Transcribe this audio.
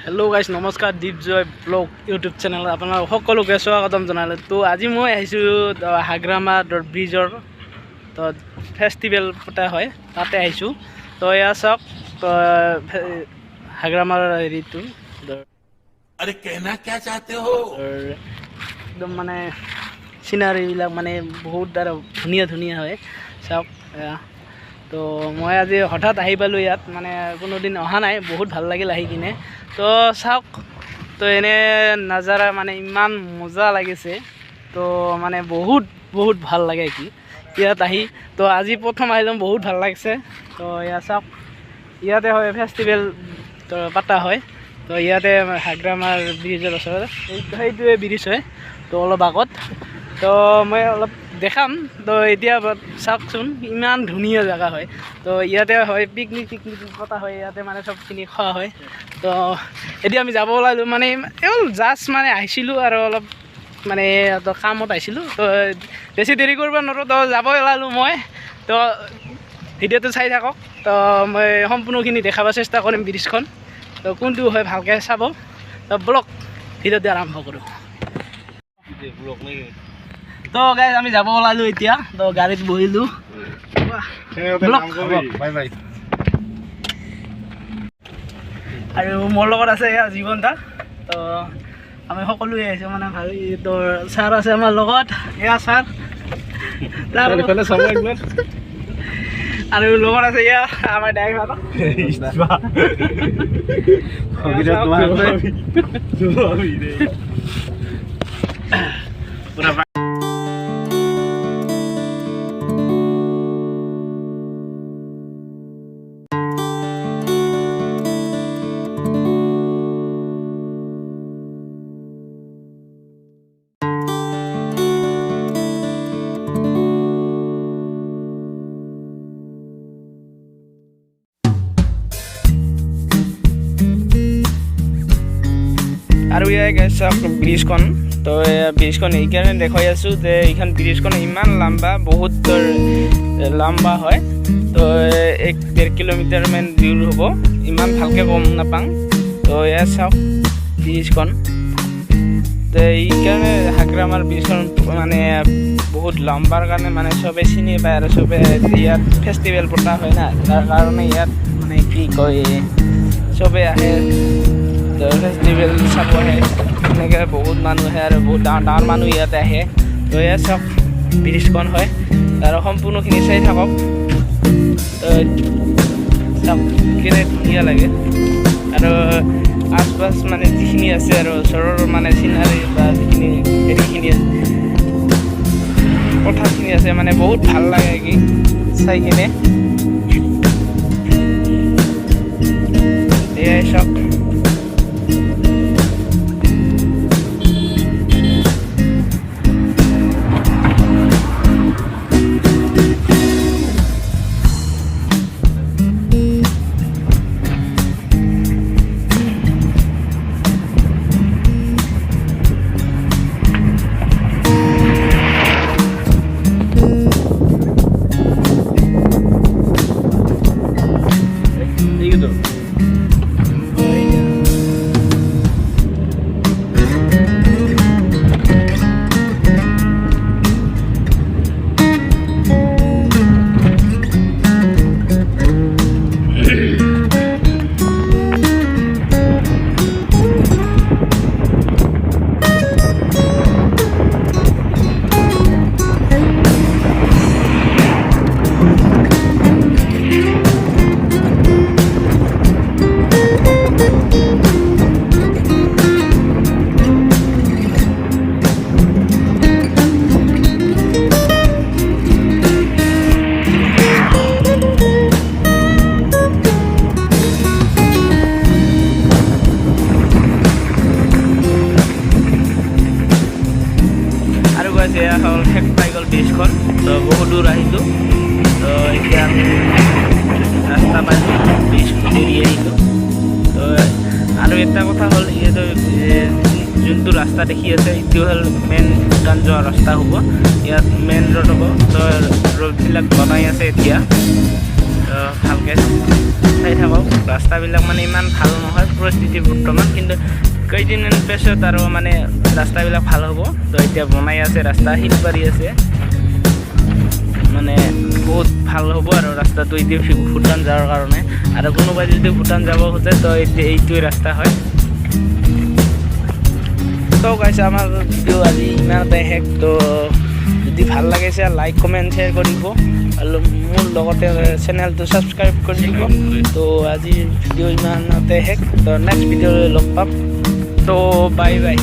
Hello guys नमस्कार दीपजय blog YouTube channel अपना सकलोके स्वागतम जनालो। तो आज मैं हाग्रामा ब्रिजर तो फेस्टिवल पता है ताते तो या सब तो हाग्रामार हेरी अरे कहना क्या चाहते हो एकदम माने सिनारी माने बहुत धुनिया धुनिया है सब। तो मैं आज हठात पालो इतना माने कोनो दिन अहा ना बहुत भल लगे किने तो चाওক तो एने नजारा माने इमान मजा लगे तो माने बहुत बहुत भल लगे कि इतना तो आज प्रथम आइलम बहुत भल लगे। तो या चाওক इते है फेस्टिवल तो पता है तो इते हाग्रामार ब्रिजर ओसर ब्रिज है तो अलग आगत तो मैं अलग देखाम। तो इतना चाওকচোন इमान धुनिया जगह है तो इते है पिकनिक पता है इते माने सबखिनि खा है। तो एदिया आमी যাব ওলাইলো माने जास्ट माने आइसिलो आरो अलप माने तो कामत आइसिलो तो बेसि देरी करबा नरो तो যাব ওলাইলো मैं। तो ভিডিওটো চাই থাকক तो मैं सम्पूर्णखिनि देखाब चेष्टा करिम ब्रिजखन तो कोनটো হয় ভালকে চাব। तो ब्लॉग ভিডিওটো आरम्भ करूँ। तो गाइस आमी যাব ওলাইলো এতিয়া तो गाड़ीत बहिलो बाय बाय और मोर लगत आछे जीवन दा। तो आमी सकलोৱে आइছো माने भाई तो सार आछे आमार लगत या सार तार इफाले सब एकबार और लगत आछे या आमार ड्राइभार हगिरा तुम्हार और ये गाइस ब्रिजखन तो ब्रिजखन ये देखा आसान ब्रिजखन इमान लम्बा बहुत लम्बा है तो 1-1.5 किलोमीटर मान दूर हम इमान भालके गम नापां। तो ये चाওক ब्रिजखन तो ये हाग्रामार ब्रिजखन माने बहुत लम्बार कारण माने सबे चिनि पाय और सबे इतना फेस्टिवल पता है ना तार कारण इतना माने कि कय सबे आए तो फेस्टिवल चाब है एने बहुत मानु है और बहुत डाँर मानु इते आए। तो ये चाওক ब्रिजखन है और सम्पूर्णखिनि चाई थाকক तो चाওক केने धुनिया लगे और आस पास माने जिखिनि आछे और ओसৰৰ माने सिनारी बा जिखिनि हेरिखिनि कथाखिनि आछे माने बहुत ভাল লাগে कि चाई किने एयाই चाওক। শেষ পাই গ'ল ব্ৰিজখন তো বহুত দূৰ আহিলোঁ তো এতিয়া আমি ৰাস্তা পাইছোঁ ব্ৰিজখন এৰি আহিলোঁ। তো আৰু এটা কথা হ'ল এইটো যোনটো ৰাস্তা দেখি আছে এইটো হ'ল মেইন ভূটান যোৱা ৰাস্তা হ'ব ইয়াত মেইন ৰোড হ'ব। তো ৰোডবিলাক বনাই আছে এতিয়া তো ভালকৈ চাই থাকক ৰাস্তাবিলাক মানে ইমান ভাল নহয় পৰিস্থিতি বৰ্তমান কিন্তু কেইদিনমান পিছত আৰু মানে ৰাস্তাবিলাক ভাল হ'ব তো এতিয়া বনাই আছে ৰাস্তা শিল পাৰি আছে মানে বহুত ভাল হ'ব আৰু ৰাস্তাটো এতিয়া ভূটান যাবৰ কাৰণে আৰু কোনোবাই যদি ভূটান যাব খোজে তো এতিয়া এইটোৱে ৰাস্তা হয় তো গাইছে আমাৰ ভিডিঅ' আজি ইমানতে শেষ তো যদি ভাল লাগিছে লাইক কমেণ্ট শ্বেয়াৰ কৰিব আৰু মোৰ লগতে চেনেলটো ছাবস্ক্ৰাইব কৰি দিব তো আজি ভিডিঅ' ইমানতে শেষ তো নেক্সট ভিডিঅ'লৈ লগ পাম তো বাই বাই